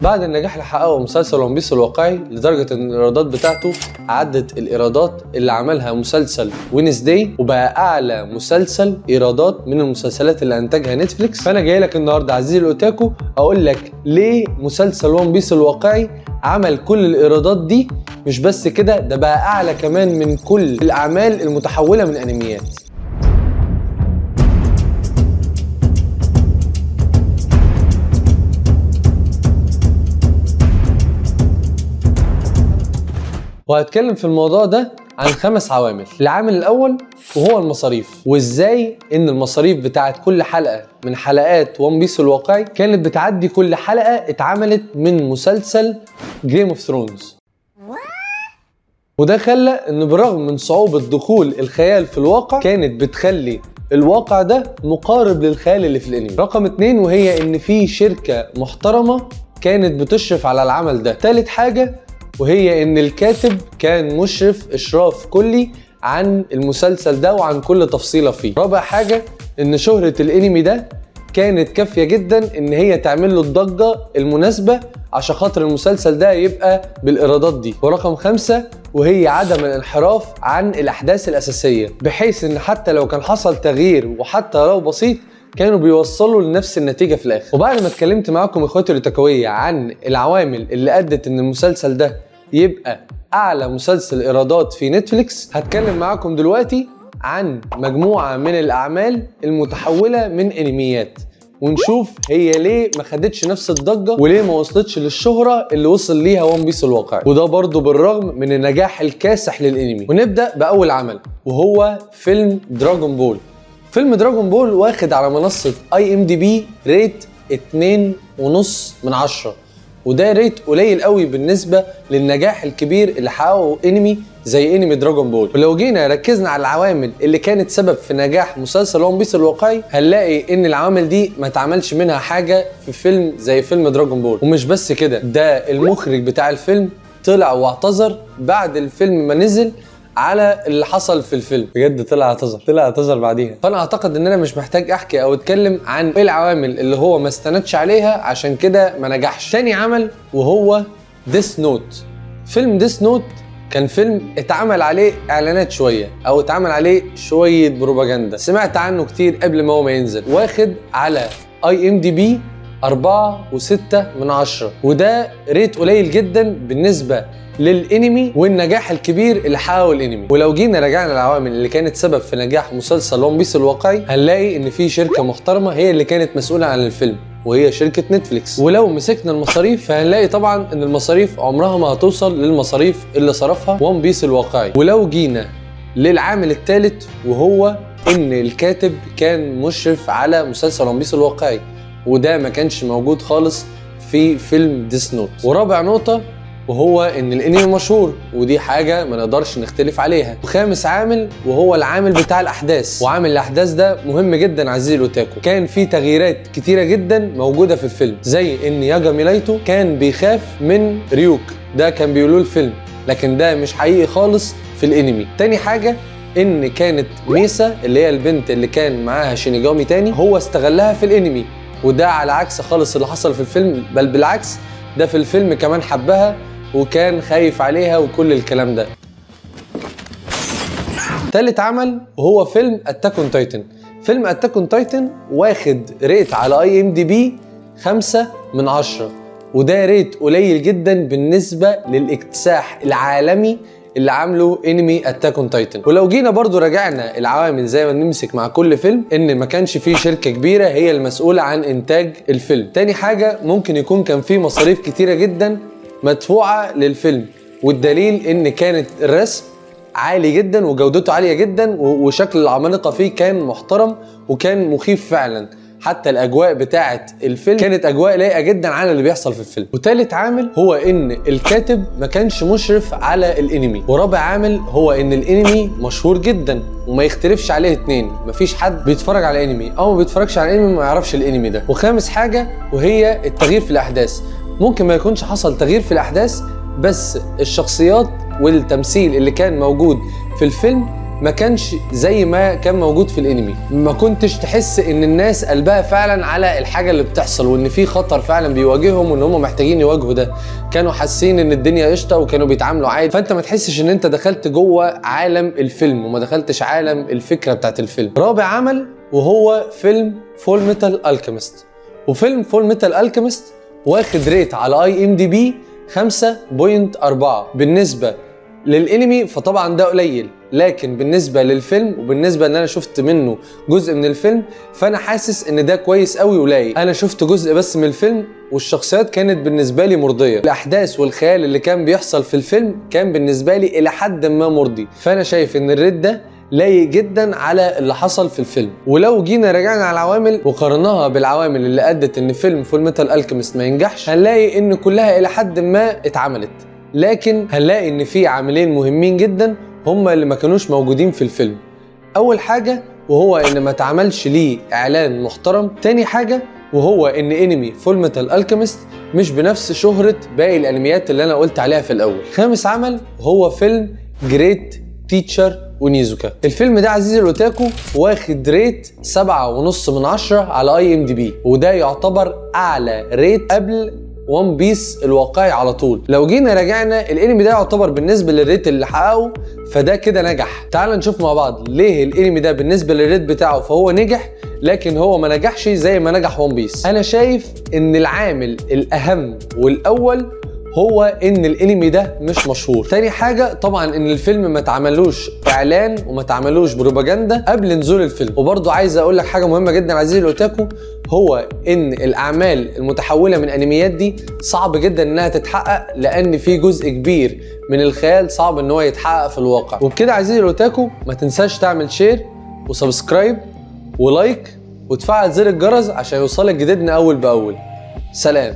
بعد النجاح اللي حققه مسلسل ون بيس الواقعي لدرجة ان الايرادات بتاعته عدت الايرادات اللي عملها مسلسل وينزداي، وبقى اعلى مسلسل ايرادات من المسلسلات اللي انتجها نتفليكس. فانا جاي لك النهارده عزيزي الاوتاكو اقول لك ليه مسلسل ون بيس الواقعي عمل كل الايرادات دي. مش بس كده، ده بقى اعلى كمان من كل الاعمال المتحولة من انميات. وهتكلم في الموضوع ده عن 5 عوامل. العامل الاول وهو المصاريف، وازاي ان المصاريف بتاعت كل حلقة من حلقات ون بيس الواقعي كانت بتعدي كل حلقة اتعملت من مسلسل جيم اوف ثرونز. وده خلى ان بالرغم من صعوبة دخول الخيال في الواقع كانت بتخلي الواقع ده مقارب للخيال اللي في الانمي. رقم 2 وهي ان في شركة محترمة كانت بتشرف على العمل ده. تالت حاجة وهي ان الكاتب كان مشرف اشراف كلي عن المسلسل ده وعن كل تفصيلة فيه. رابع حاجة ان شهرة الانمي ده كانت كافية جدا ان هي تعمل له الضجة المناسبة عشان خاطر المسلسل ده يبقى بالايرادات دي. ورقم 5 وهي عدم الانحراف عن الاحداث الاساسية، بحيث ان حتى لو كان حصل تغيير وحتى لو بسيط كانوا بيوصلوا لنفس النتيجة في الاخر. وبعد ما اتكلمت معاكم اخواتي الاوتاكوية عن العوامل اللي ادت ان المسلسل ده يبقى اعلى مسلسل ايرادات في نتفليكس، هتكلم معاكم دلوقتي عن مجموعة من الاعمال المتحولة من انميات، ونشوف هي ليه ما خدتش نفس الضجة وليه ما وصلتش للشهرة اللي وصل ليها ون بيس الواقعي، وده برضو بالرغم من النجاح الكاسح للانمي. ونبدأ باول عمل وهو فيلم دراجون بول. فيلم دراجون بول واخد على منصة IMDb ريت 2.5/10، وده ريت قليل قوي بالنسبة للنجاح الكبير اللي حققه انمي زي انمي دراجون بول. ولو جينا ركزنا على العوامل اللي كانت سبب في نجاح مسلسل ون بيس الواقعي هنلاقي ان العوامل دي ما اتعملش منها حاجة في فيلم زي فيلم دراجون بول. ومش بس كده، ده المخرج بتاع الفيلم طلع واعتذر بعد الفيلم ما نزل على اللي حصل في الفيلم. بجد طلع اعتذر بعديها. فانا اعتقد ان انا مش محتاج احكي او اتكلم عن ايه العوامل اللي هو ما استندش عليها عشان كده ما نجحش. تاني عمل وهو ديث نوت. فيلم ديث نوت كان فيلم اتعمل عليه اعلانات شويه او اتعمل عليه شويه بروباجندا، سمعت عنه كتير قبل ما هو ما ينزل. واخد على IMDb 4.6/10، وده ريت قليل جدا بالنسبه للانمي والنجاح الكبير اللي حققه الانمي. ولو جينا رجعنا العوامل اللي كانت سبب في نجاح مسلسل ون بيس الواقعي هنلاقي ان في شركه محترمه هي اللي كانت مسؤوله عن الفيلم، وهي شركه نتفليكس. ولو مسكنا المصاريف فهنلاقي طبعا ان المصاريف عمرها ما هتوصل للمصاريف اللي صرفها ون بيس الواقعي. ولو جينا للعامل الثالث وهو ان الكاتب كان مشرف على مسلسل ون بيس الواقعي، وده ما كانش موجود خالص في فيلم ديث نوت. ورابع نقطه وهو ان الانمي مشهور، ودي حاجه ما نقدرش نختلف عليها. وخامس عامل وهو العامل بتاع الاحداث، وعامل الاحداث ده مهم جدا عزيزي الاوتاكو. كان في تغييرات كتيره جدا موجوده في الفيلم، زي ان ياجامي لايتو كان بيخاف من ريوك، ده كان بيقولوه الفيلم لكن ده مش حقيقي خالص في الانمي. تاني حاجه ان كانت ميسا اللي هي البنت اللي كان معاها شينيجامي تاني هو استغلها في الانمي، وده على عكس خالص اللي حصل في الفيلم، بل بالعكس ده في الفيلم كمان حبها وكان خايف عليها وكل الكلام ده. تالت عمل وهو فيلم اتاك اون تايتن. فيلم اتاك اون تايتن واخد ريت على IMDb 5/10، وده ريت قليل جدا بالنسبة للاكتساح العالمي اللي عامله انمي اتاك اون تايتن. ولو جينا برضو رجعنا العوامل زي ما نمسك مع كل فيلم، ان ما كانش فيه شركة كبيرة هي المسؤولة عن انتاج الفيلم. تاني حاجة ممكن يكون كان فيه مصاريف كتيرة جدا مدفوعة للفيلم، والدليل ان كانت الرسم عالي جدا وجودته عالية جدا وشكل العمالقة فيه كان محترم وكان مخيف فعلا. حتى الاجواء بتاعه الفيلم كانت اجواء لايقه جدا على اللي بيحصل في الفيلم. وثالث عامل هو ان الكاتب ما كانش مشرف على الانمي. ورابع عامل هو ان الانمي مشهور جدا وما يختلفش عليه اتنين، مفيش حد بيتفرج على انمي او ما بيتفرجش على الانمي ما يعرفش الانمي ده. وخامس حاجه وهي التغيير في الاحداث. ممكن ما يكونش حصل تغيير في الاحداث، بس الشخصيات والتمثيل اللي كان موجود في الفيلم ما كانش زي ما كان موجود في الانمي. ما كنتش تحس ان الناس قلبها فعلا على الحاجه اللي بتحصل، وان في خطر فعلا بيواجههم وان هم محتاجين يواجهوا ده. كانوا حاسين ان الدنيا قشطه وكانوا بيتعاملوا عادي، فانت ما تحسش ان انت دخلت جوه عالم الفيلم وما دخلتش عالم الفكره بتاعت الفيلم. رابع عمل وهو فيلم فول ميتال الكيميست. وفيلم فول ميتال الكيميست واخد ريت على IMDb 5.4. بالنسبه للانمي فطبعا ده قليل، لكن بالنسبه للفيلم وبالنسبه ان انا شفت منه جزء من الفيلم فانا حاسس ان ده كويس قوي ولايق. انا شفت جزء بس من الفيلم والشخصيات كانت بالنسبه لي مرضيه، الاحداث والخيال اللي كان بيحصل في الفيلم كان بالنسبه لي الى حد ما مرضي، فانا شايف ان الريت ده لايق جدا على اللي حصل في الفيلم. ولو جينا رجعنا على العوامل وقارناها بالعوامل اللي ادت ان فيلم فول ميتال الكيميست ما ينجحش، هنلاقي ان كلها الى حد ما اتعملت، لكن هنلاقي ان في عاملين مهمين جدا هما اللي ما كانوش موجودين في الفيلم. اول حاجه وهو ان ما اتعملش ليه اعلان محترم. تاني حاجه وهو ان انمي فول ميتال الكيميست مش بنفس شهره باقي الانميات اللي انا قلت عليها في الاول. خامس عمل هو فيلم جريت تيتشر ونيزوكا. الفيلم ده عزيزي الاوتاكو واخد ريت 7.5 على IMDb، وده يعتبر اعلى ريت قبل ون بيس الواقعي على طول. لو جينا راجعنا الانمي ده يعتبر بالنسبه للريت اللي حققه فده كده نجح. تعال نشوف مع بعض ليه الانمي ده بالنسبه للريت بتاعه فهو نجح لكن هو ما نجحش زي ما نجح ون بيس. انا شايف ان العامل الاهم والاول هو ان الانمي ده مش مشهور. تاني حاجه طبعا ان الفيلم ما اتعملوش اعلان وما اتعملوش بروباجندا قبل نزول الفيلم. وبرضو عايز اقول لك حاجه مهمه جدا عزيزي الاوتاكو، هو ان الاعمال المتحوله من انميات دي صعب جدا انها تتحقق، لان في جزء كبير من الخيال صعب ان هو يتحقق في الواقع. وبكده عزيزي الاوتاكو ما تنساش تعمل شير وسبسكرايب ولايك وتفعل زر الجرس عشان يوصلك جديدنا اول باول. سلام.